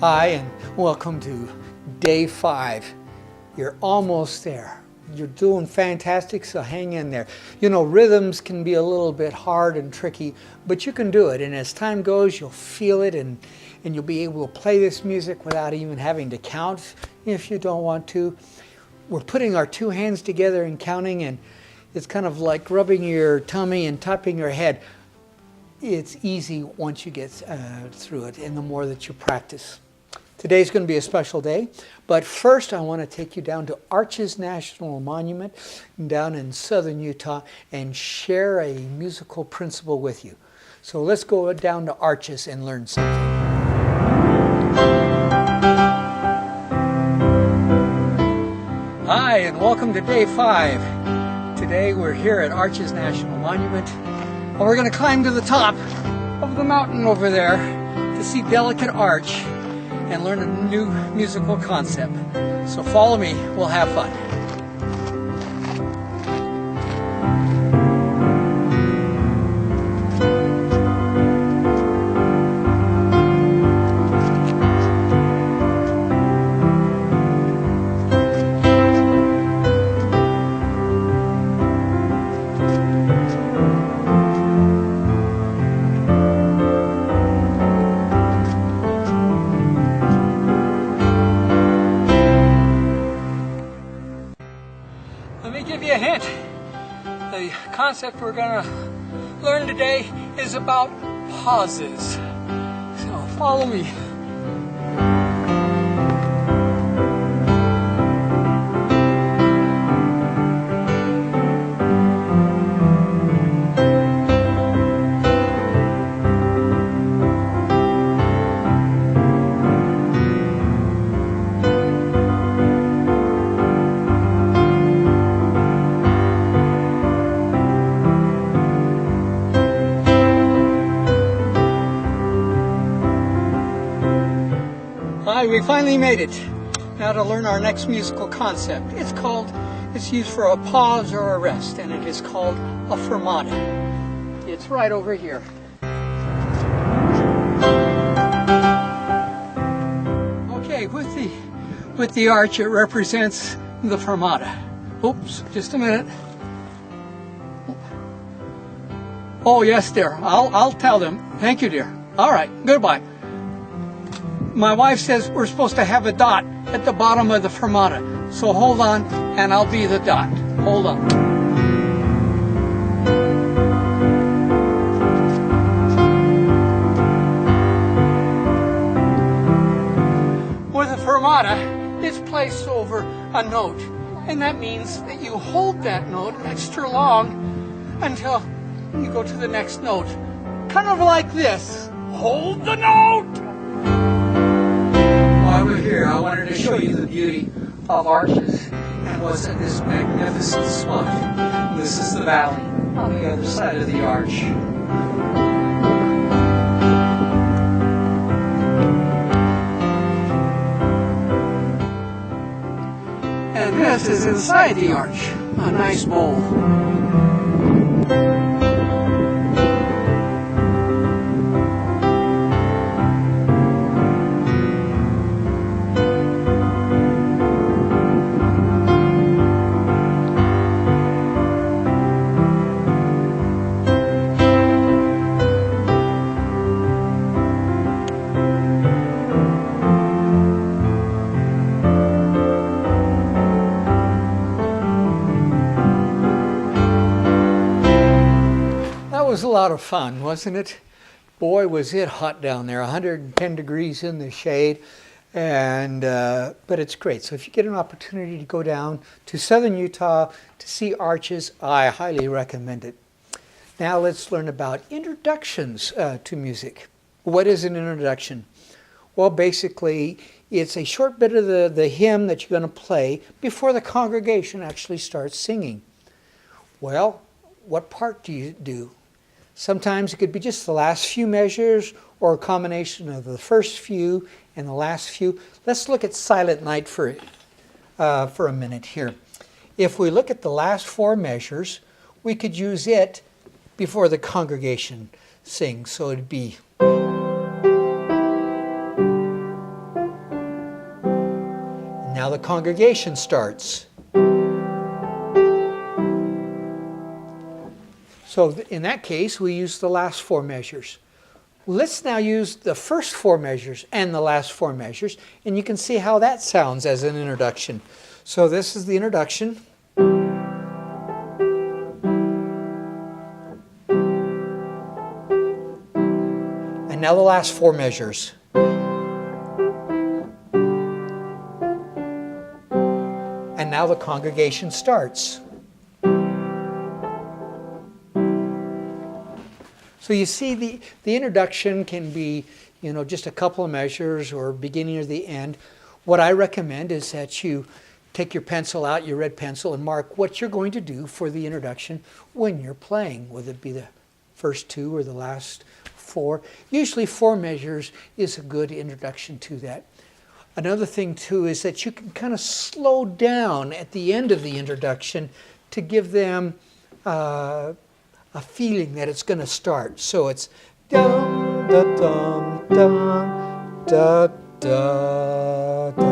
Hi, and welcome to day 5. You're almost there. You're doing fantastic, so hang in there. You know, rhythms can be a little bit hard and tricky, but you can do it. And as time goes, you'll feel it, and you'll be able to play this music without even having to count if you don't want to. We're putting our two hands together and counting, and it's kind of like rubbing your tummy and tapping your head. It's easy once you get through it, and the more that you practice. Today's going to be a special day, but first I want to take you down to Arches National Monument down in southern Utah and share a musical principle with you. So let's go down to Arches and learn something. Hi, and welcome to day 5. Today we're here at Arches National Monument, and we're going to climb to the top of the mountain over there to see Delicate Arch and learn a new musical concept. So follow me, we'll have fun. Let me give you a hint. The concept we're going to learn today is about pauses. So follow me. Hi, we finally made it. Now to learn our next musical concept. It's used for a pause or a rest, and it is called a fermata. It's right over here. Okay, with the arch, it represents the fermata. Oops, just a minute. Oh yes, dear. I'll tell them. Thank you, dear. All right, goodbye. My wife says we're supposed to have a dot at the bottom of the fermata. So hold on, and I'll be the dot. Hold on. With a fermata, it's placed over a note. And that means that you hold that note extra long until you go to the next note. Kind of like this. Hold the note! While we're here, I wanted to show you the beauty of Arches and what's in this magnificent spot. This is the valley on the other side of the arch. And this is inside the arch, a nice bowl. That was a lot of fun, wasn't it? Boy, was it hot down there, 110 degrees in the shade, and but it's great. So if you get an opportunity to go down to southern Utah to see Arches, I highly recommend it. Now let's learn about introductions to music. What is an introduction? Well, basically, it's a short bit of the hymn that you're going to play before the congregation actually starts singing. Well, what part do you do? Sometimes it could be just the last few measures or a combination of the first few and the last few. Let's look at Silent Night for a minute here. If we look at the last 4 measures, we could use it before the congregation sings. So it'd be the congregation starts. So in that case, we use the last four measures. Let's now use the first four measures and the last four measures, and you can see how that sounds as an introduction. So this is the introduction. And now the last four measures. And now the congregation starts. So you see the introduction can be, just a couple of measures or beginning or the end. What I recommend is that you take your pencil out, your red pencil, and mark what you're going to do for the introduction when you're playing, whether it be the first two or the last four. Usually four measures is a good introduction to that. Another thing too is that you can kind of slow down at the end of the introduction to give them a feeling that it's going to start. So it's dum da dum dum da da da.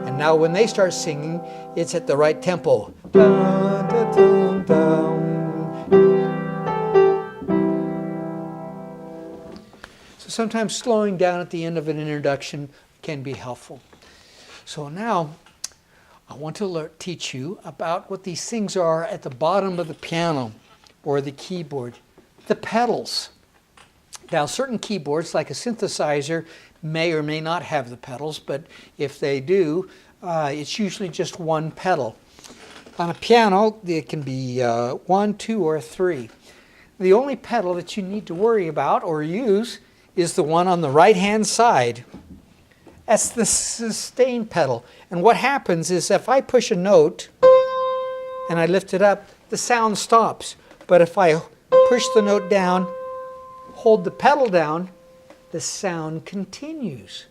And now when they start singing, it's at the right tempo. Dum da dum dum. So sometimes slowing down at the end of an introduction can be helpful. So now I want to teach you about what these things are at the bottom of the piano or the keyboard, the pedals. Now certain keyboards like a synthesizer may or may not have the pedals, but if they do, it's usually just one pedal. On a piano, it can be 1, 2, or 3. The only pedal that you need to worry about or use is the one on the right-hand side. That's the sustain pedal. And what happens is if I push a note and I lift it up, the sound stops. But if I push the note down, hold the pedal down, the sound continues.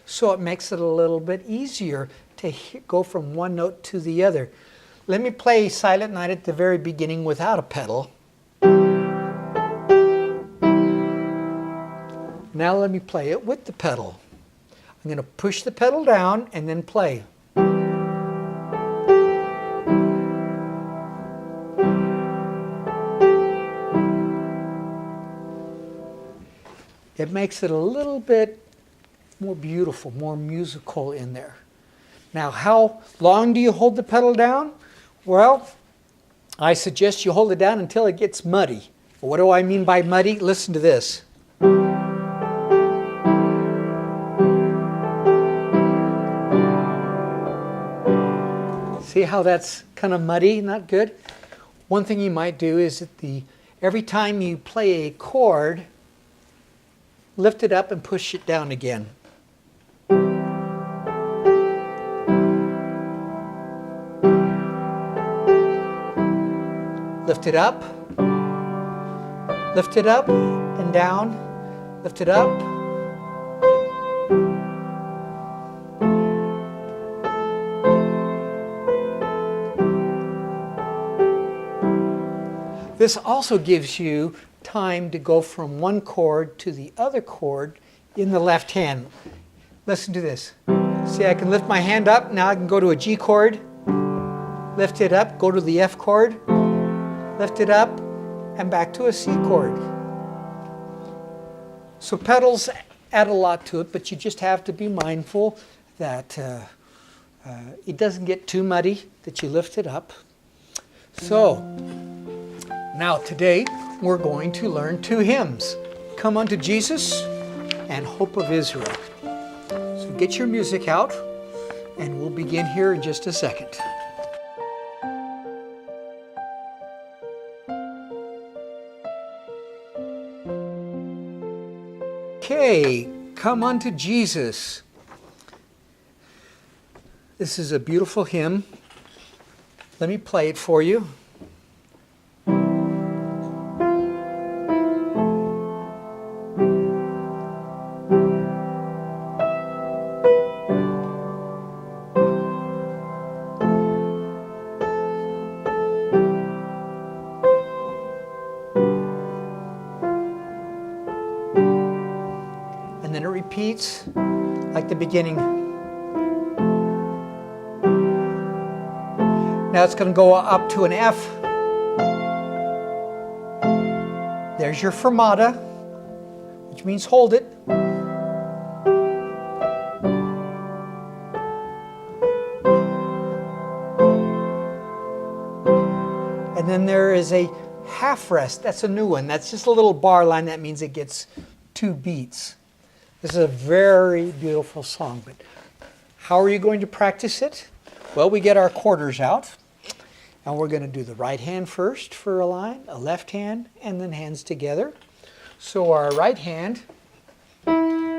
So it makes it a little bit easier to go from one note to the other. Let me play Silent Night at the very beginning without a pedal. Now let me play it with the pedal. I'm going to push the pedal down and then play. It makes it a little bit more beautiful, more musical in there. Now, how long do you hold the pedal down? Well, I suggest you hold it down until it gets muddy. What do I mean by muddy? Listen to this. See how that's kind of muddy, not good? One thing you might do is that every time you play a chord, lift it up and push it down again. Lift it up and down, lift it up. This also gives you time to go from one chord to the other chord in the left hand. Listen to this. See, I can lift my hand up. Now I can go to a G chord, lift it up, go to the F chord, lift it up, and back to a C chord. So pedals add a lot to it, but you just have to be mindful that it doesn't get too muddy, that you lift it up. So, now today we're going to learn two hymns, Come Unto Jesus and Hope of Israel. So get your music out and we'll begin here in just a second. Okay, Come Unto Jesus. This is a beautiful hymn. Let me play it for you. And then it repeats like the beginning. Now it's going to go up to an F. There's your fermata, which means hold it. And then there is a half rest. That's a new one. That's just a little bar line. That means it gets 2 beats. This is a very beautiful song. But how are you going to practice it? Well, we get our quarters out. And we're going to do the right hand first for a line, a left hand, and then hands together. So our right hand. And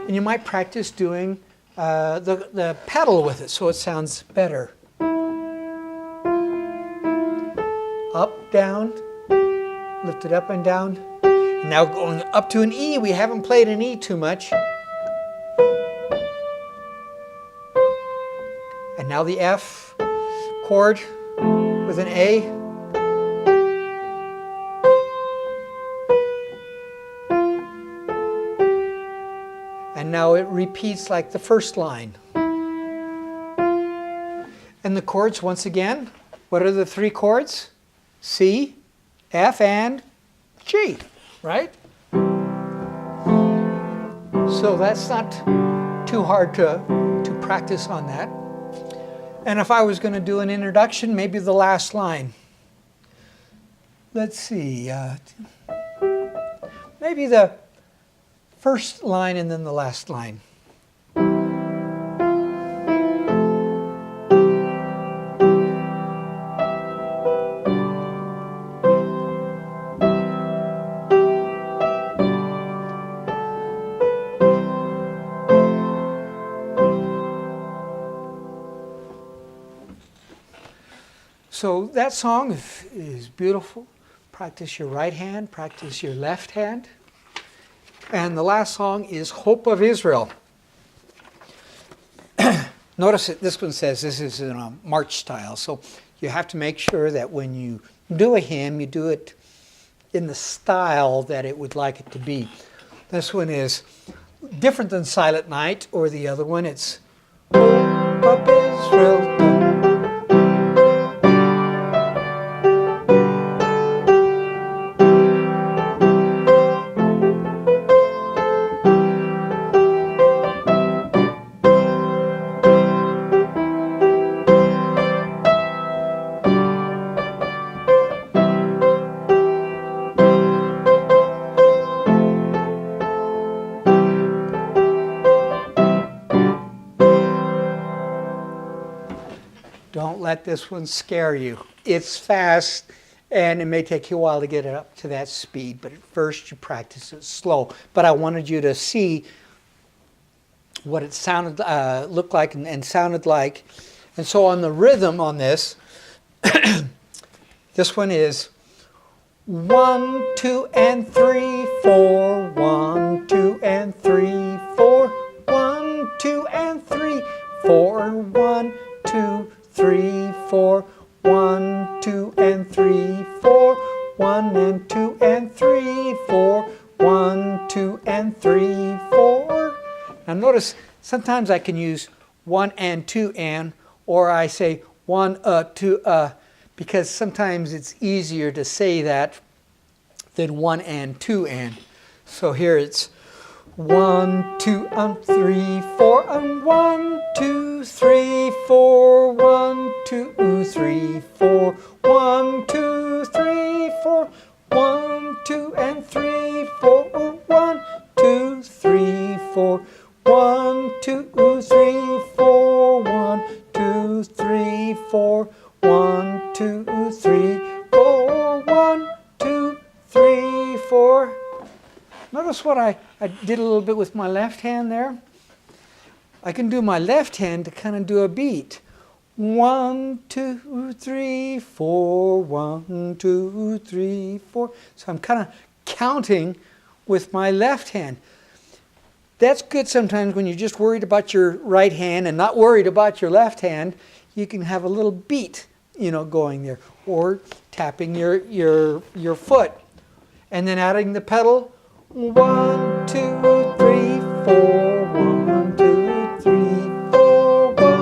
you might practice doing the pedal with it so it sounds better. Up, down, lift it up and down. Now going up to an E. We haven't played an E too much. And now the F chord with an A. And now it repeats like the first line. And the chords once again, what are the 3 chords? C, F, and G, right? So that's not too hard to practice on that. And if I was going to do an introduction, maybe the last line. Let's see. Maybe the first line and then the last line. So that song is beautiful. Practice your right hand, practice your left hand. And the last song is Hope of Israel. Notice that this one says this is in a march style. So you have to make sure that when you do a hymn, you do it in the style that it would like it to be. This one is different than Silent Night or the other one. It's Hope of Israel. Don't let this one scare you. It's fast, and it may take you a while to get it up to that speed, but at first you practice it slow. But I wanted you to see what it sounded, looked like and sounded like. And so on the rhythm on this, this one is 1, 2, and 3, 4. 1, 2, and 3, 4. 1, 2, and 3, 4. 1, 2, 3, 4. 1, 2, and 3, 4. 1 and 2 and 3, 4. 1, 2, and 3, 4. Now notice sometimes I can use 1 and 2 and, or I say 1 2 because sometimes it's easier to say that than 1 and 2 and. So here it's 1, 2, and 3, 4, and 1, 2, 3, 4, 1, 2, 3, 4, 1, 2, 3, 4, 1, 2, and 3, 4, 1, 2, 3, 4, 1, 2, 3, 4, 1, 2, 3, 4, 1, 2, 3, 4, 1, 2, 3, 4. Notice what I did a little bit with my left hand there. I can do my left hand to kind of do a beat. 1, 2, 3, 4, 1, 2, 3, 4. So I'm kind of counting with my left hand. That's good sometimes when you're just worried about your right hand and not worried about your left hand. You can have a little beat, going there, or tapping your foot, and then adding the pedal. 1, 2, 3, 4. 1, 2, 3, 4.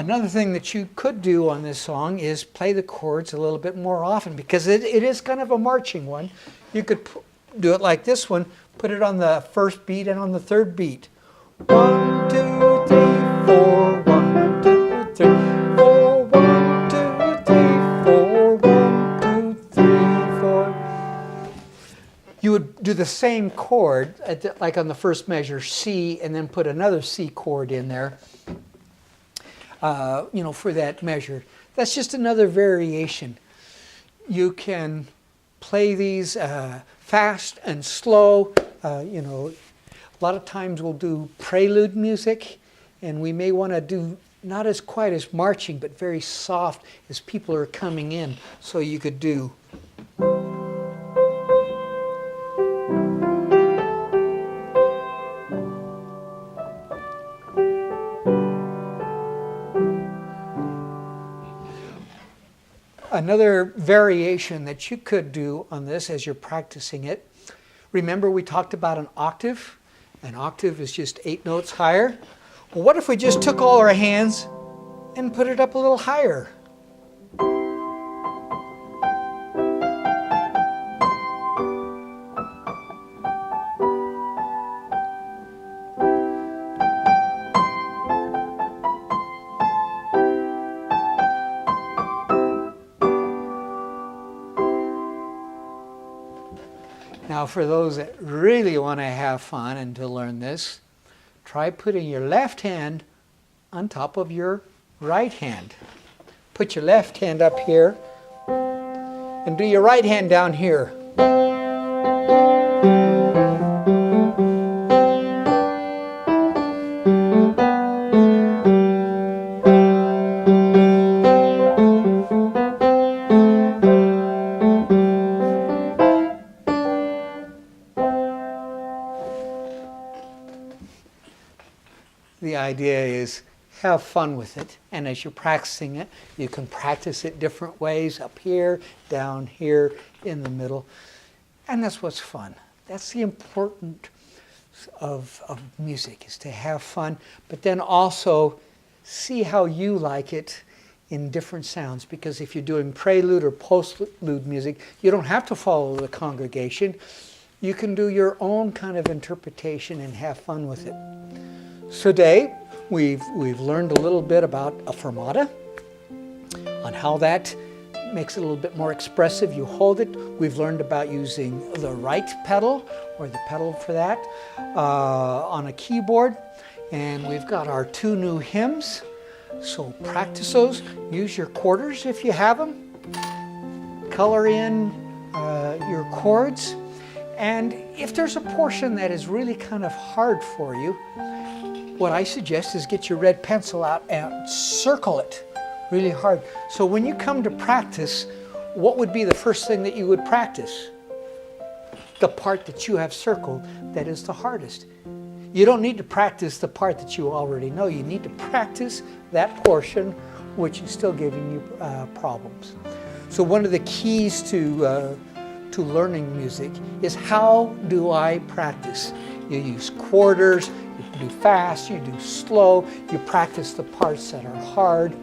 Another thing that you could do on this song is play the chords a little bit more often, because it is kind of a marching one. You could do it like this one, put it on the first beat and on the third beat. 1, 2, 3, 4, 1, 2, 3, 4, 1, 2, 3, 4, 1, 2, 3, 4. You would do the same chord, like on the first measure, C, and then put another C chord in there, for that measure. That's just another variation. You can play these fast and slow. A lot of times we'll do prelude music, and we may want to do not as quite as marching, but very soft as people are coming in. So you could do. Another variation that you could do on this as you're practicing it, remember we talked about an octave? An octave is just 8 notes higher. Well, what if we just took all our hands and put it up a little higher? Now, for those that really want to have fun and to learn this, try putting your left hand on top of your right hand. Put your left hand up here and do your right hand down here. The idea is have fun with it, and as you're practicing it, you can practice it different ways, up here, down here, in the middle, and that's what's fun. That's the importance of music, is to have fun, but then also see how you like it in different sounds, because if you're doing prelude or postlude music, you don't have to follow the congregation. You can do your own kind of interpretation and have fun with it. So today, we've learned a little bit about a fermata, on how that makes it a little bit more expressive. You hold it. We've learned about using the right pedal, or the pedal for that, on a keyboard. And we've got our 2 new hymns. So practice those. Use your quarters if you have them. Color in your chords. And if there's a portion that is really kind of hard for you, what I suggest is get your red pencil out and circle it really hard. So when you come to practice, what would be the first thing that you would practice? The part that you have circled that is the hardest. You don't need to practice the part that you already know. You need to practice that portion which is still giving you problems. So one of the keys to learning music is, how do I practice? You use quarters. You do fast, you do slow, you practice the parts that are hard.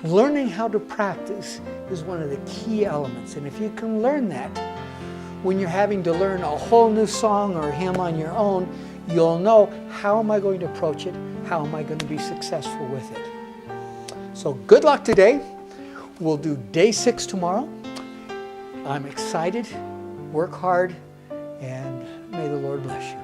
Learning how to practice is one of the key elements. And if you can learn that, when you're having to learn a whole new song or hymn on your own, you'll know, how am I going to approach it? How am I going to be successful with it? So good luck today. We'll do day 6 tomorrow. I'm excited. Work hard, and may the Lord bless you.